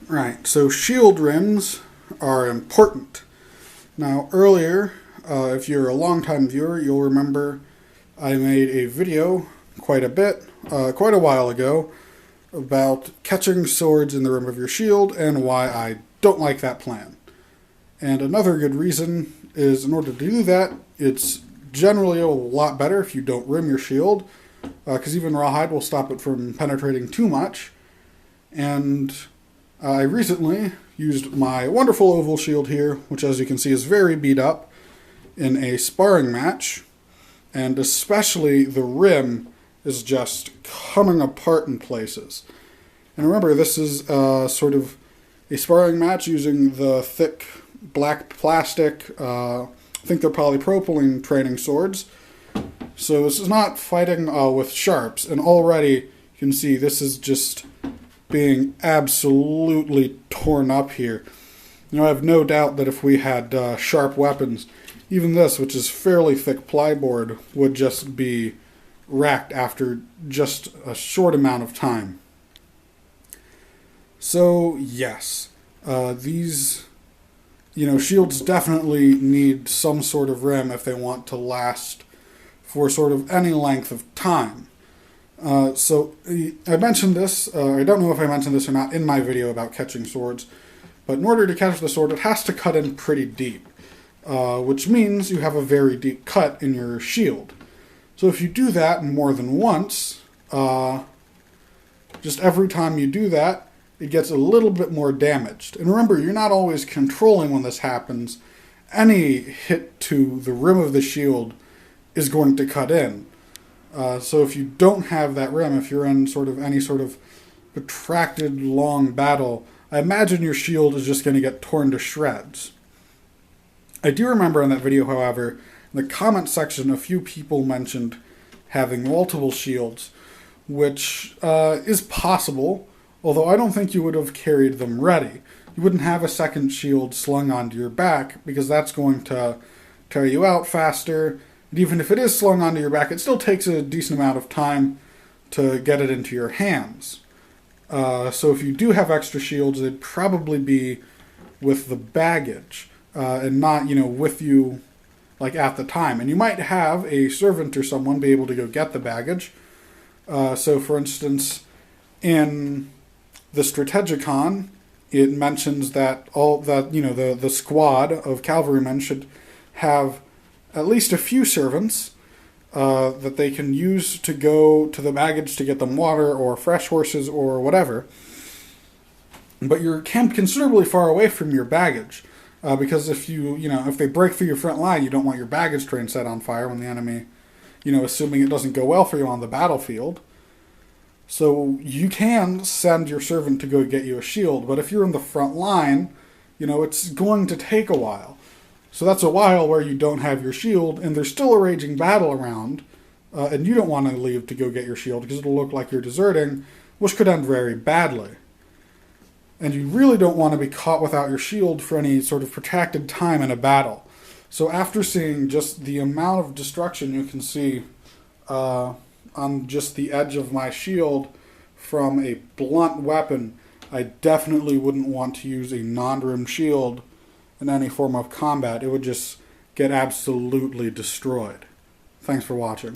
Right, so shield rims are important. Now earlier, if you're a longtime viewer, you'll remember I made a video quite a while ago, about catching swords in the rim of your shield and why I don't like that plan. And another good reason is, in order to do that, it's generally a lot better if you don't rim your shield, because even rawhide will stop it from penetrating too much. And I recently used my wonderful oval shield here, which as you can see is very beat up, in a sparring match, and especially the rim is just coming apart in places. And remember, this is sort of a sparring match using the thick black plastic, I think they're polypropylene training swords. So this is not fighting with sharps, and already you can see this is just being absolutely torn up here. You know, I have no doubt that if we had sharp weapons, even this, which is fairly thick plyboard, would just be racked after just a short amount of time. So yes, these shields definitely need some sort of rim if they want to last for sort of any length of time. So I mentioned this, I don't know if I mentioned this or not in my video about catching swords, but in order to catch the sword, it has to cut in pretty deep, which means you have a very deep cut in your shield. So if you do that more than once, just every time you do that, it gets a little bit more damaged. And remember, you're not always controlling when this happens. Any hit to the rim of the shield is going to cut in. So if you don't have that rim, if you're in any sort of protracted long battle, I imagine your shield is just going to get torn to shreds. I do remember in that video, however, in the comment section, a few people mentioned having multiple shields, which is possible, although I don't think you would have carried them ready. You wouldn't have a second shield slung onto your back, because that's going to tear you out faster. And even if it is slung onto your back, it still takes a decent amount of time to get it into your hands. So if you do have extra shields, they'd probably be with the baggage, and not, with you at the time. And you might have a servant or someone be able to go get the baggage. So for instance, in the Strategicon, it mentions that the squad of cavalrymen should have at least a few servants that they can use to go to the baggage to get them water or fresh horses or whatever. But you're camped considerably far away from your baggage, because if if they break through your front line, you don't want your baggage train set on fire when the enemy, assuming it doesn't go well for you on the battlefield. So you can send your servant to go get you a shield, but if you're in the front line, it's going to take a while. So that's a while where you don't have your shield, and there's still a raging battle around, and you don't want to leave to go get your shield because it'll look like you're deserting, which could end very badly. And you really don't want to be caught without your shield for any sort of protracted time in a battle. So after seeing just the amount of destruction you can see on just the edge of my shield from a blunt weapon, I definitely wouldn't want to use a non-rimmed shield in any form of combat. It would just get absolutely destroyed. Thanks for watching.